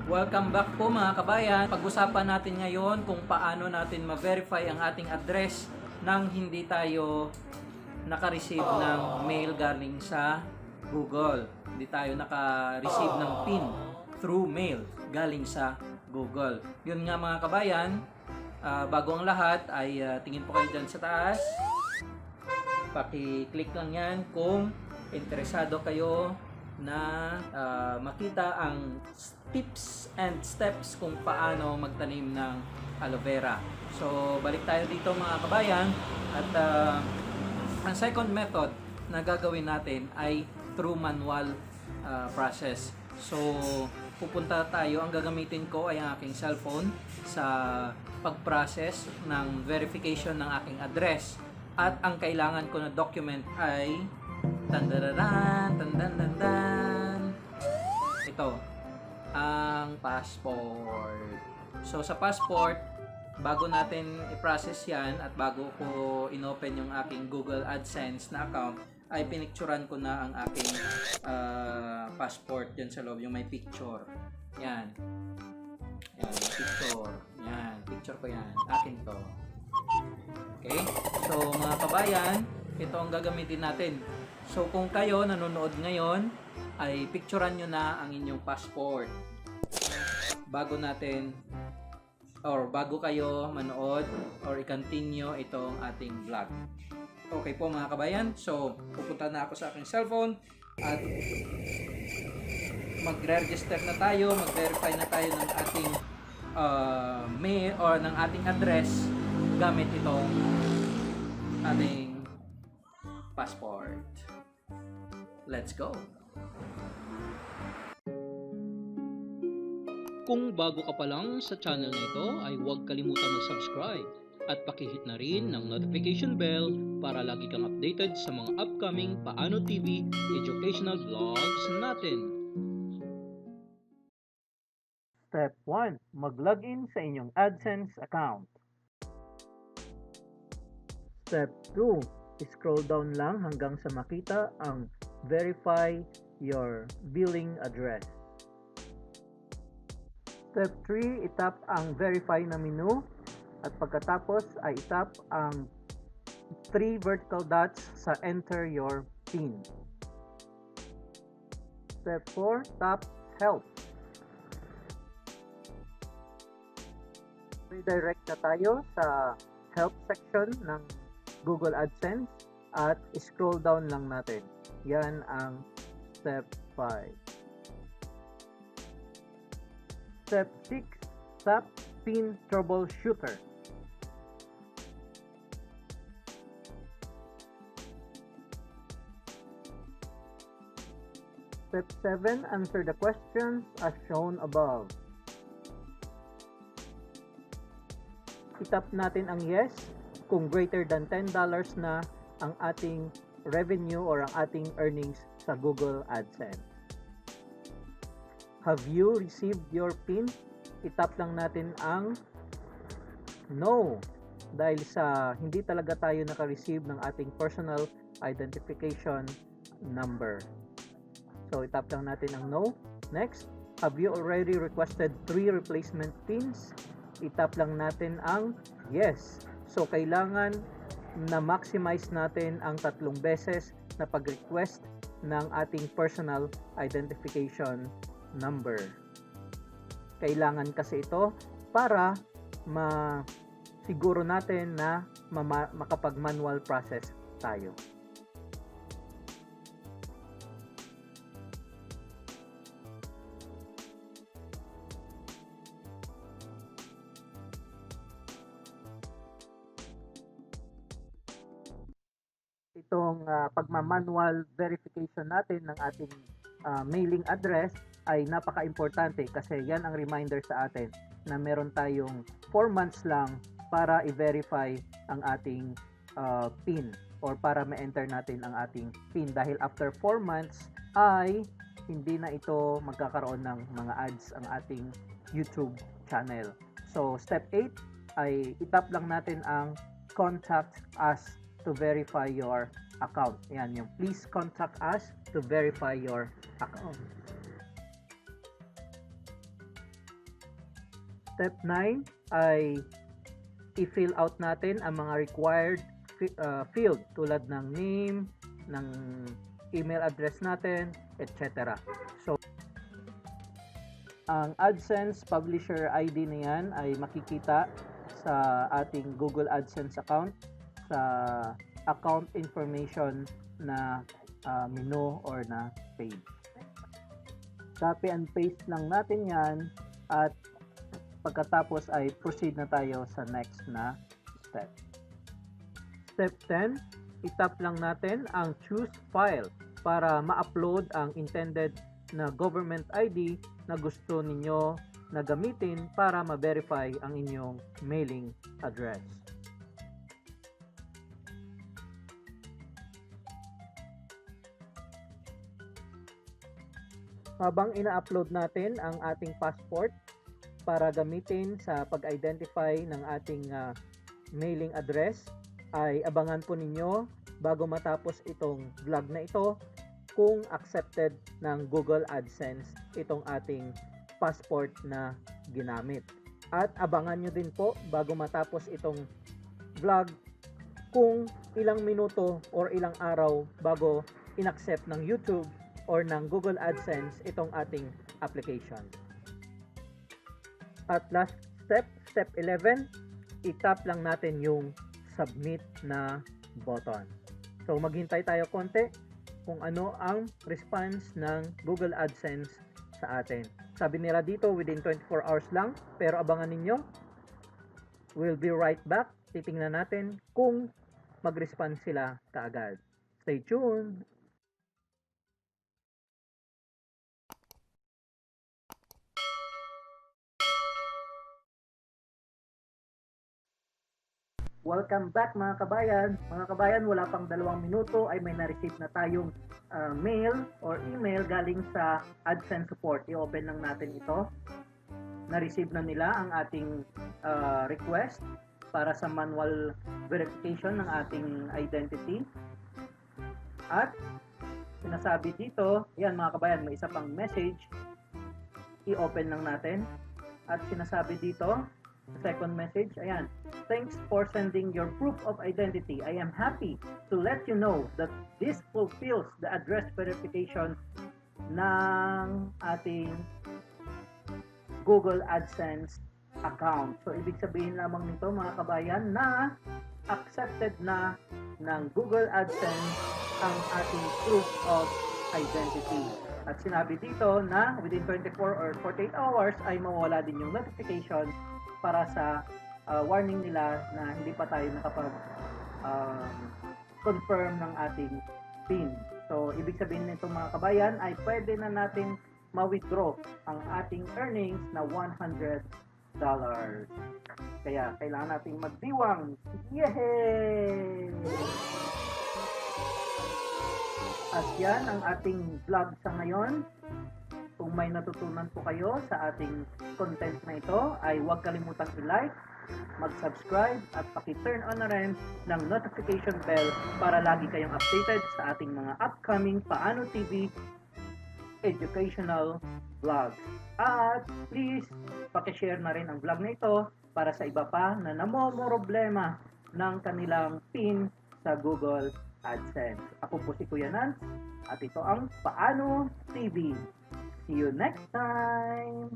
Welcome back po mga kabayan. Pag-usapan natin ngayon kung paano natin ma-verify ang ating address nang hindi tayo naka-receive ng mail galing sa Google. Hindi tayo naka-receive ng PIN through mail galing sa Google. Yun nga mga kabayan, bago ang lahat ay tingin po kayo dyan sa taas. Paki-click lang yan kung interesado kayo na makita ang tips and steps kung paano magtanim ng aloe vera. So, balik tayo dito mga kabayan. At ang second method na gagawin natin ay through manual process. So, pupunta tayo. Ang gagamitin ko ay ang aking cellphone sa pag-process ng verification ng aking address. At ang kailangan ko na document ay ito, ang passport. So sa passport, bago natin i-process yan at bago ko inopen yung aking Google Adsense na account, ay pinicturean ko na ang aking passport dyan sa loob, yung may picture. Yan. Yan, picture. Yan, picture ko yan. Akin to. Okay? So mga kabayan, ito ang gagamitin natin. So kung kayo nanonood ngayon, ay picturean nyo na ang inyong passport bago natin or bago kayo manood or i-continue itong ating vlog. Okay po mga kabayan, so pupunta na ako sa aking cellphone at mag-register na tayo, mag-verify na tayo ng ating mail or ng ating address gamit itong ating passport. Let's go! Kung bago ka pa lang sa channel na ito, ay huwag kalimutan mag-subscribe at pakihit na rin ng notification bell para lagi kang updated sa mga upcoming Paano TV educational vlogs natin. Step 1. Mag-login sa inyong AdSense account. Step 2. Scroll down lang hanggang sa makita ang verify your billing address. Step 3, itap ang verify na menu at pagkatapos ay itap ang 3 vertical dots sa enter your PIN. Step 4, tap help. Redirect na tayo sa help section ng Google Adsense at scroll down lang natin. Yan ang step 5. Step 6, tap PIN troubleshooter. Step 7, answer the questions as shown above. Itap natin ang yes kung greater than $10 na ang ating revenue or ang ating earnings sa Google Adsense. Have you received your PIN? Itap lang natin ang no dahil sa hindi talaga tayo naka-receive ng ating personal identification number. So itap lang natin ang no. Next, have you already requested 3 replacement PINs? Itap lang natin ang yes. So kailangan na maximize natin ang 3 beses na pag-request ng ating personal identification number. Kailangan kasi ito para masiguro natin na makapag-manual process tayo. Itong pagmamanual verification natin ng ating mailing address ay napaka-importante kasi yan ang reminder sa atin na meron tayong 4 months lang para i-verify ang ating PIN or para ma-enter natin ang ating PIN dahil after 4 months ay hindi na ito magkakaroon ng mga ads ang ating YouTube channel. So step 8 ay itap lang natin ang contact us to verify your account. Yan yung please contact us to verify your account. Step 9 ay i-fill out natin ang mga required field tulad ng name, ng email address natin, etc. So, ang AdSense Publisher ID na yan ay makikita sa ating Google AdSense account sa account information na menu or na page. Copy and paste lang natin yan at pagkatapos ay proceed na tayo sa next na step. Step 10, itap lang natin ang choose file para ma-upload ang intended na government ID na gusto ninyo na gamitin para ma-verify ang inyong mailing address. Habang ina-upload natin ang ating passport para gamitin sa pag-identify ng ating mailing address, ay abangan po ninyo bago matapos itong vlog na ito kung accepted ng Google AdSense itong ating passport na ginamit. At abangan nyo din po bago matapos itong vlog kung ilang minuto or ilang araw bago inaccept ng YouTube or ng Google AdSense itong ating application. At last step, step 11, itap lang natin yung submit na button. So maghintay tayo konti kung ano ang response ng Google AdSense sa atin. Sabi nila dito within 24 hours lang, pero abangan ninyo. We'll be right back. Titingnan natin kung mag-respond sila kaagad. Stay tuned! Welcome back mga kabayan. Mga kabayan, wala pang 2 minuto ay may na-receive na tayong mail or email galing sa AdSense support. I-open lang natin ito. Na-receive na nila ang ating request para sa manual verification ng ating identity. At sinasabi dito, yan mga kabayan, may isa pang message. I-open lang natin. At sinasabi dito, second message, ayan. Thanks for sending your proof of identity. I am happy to let you know that this fulfills the address verification ng ating Google AdSense account. So, ibig sabihin lamang nito mga kabayan na accepted na ng Google AdSense ang ating proof of identity. At sinabi dito na within 24 or 48 hours ay mawala din yung notification para sa warning nila na hindi pa tayo nakapag-confirm ng ating PIN. So, ibig sabihin nito mga kabayan ay pwede na natin ma-withdraw ang ating earnings na $100. Kaya, kailangan nating magdiwang. Yehey! At yan ang ating vlog sa ngayon. Kung may natutunan po kayo sa ating content na ito, ay huwag kalimutang i-like, mag-subscribe at paki-turn on na rin ng notification bell para lagi kayong updated sa ating mga upcoming Paano TV educational vlogs. At please, paki-share na rin ang vlog na ito para sa iba pa na namomroblema ng kanilang PIN sa Google AdSense. Ako po si Kuya Nance at ito ang Paano TV. See you next time!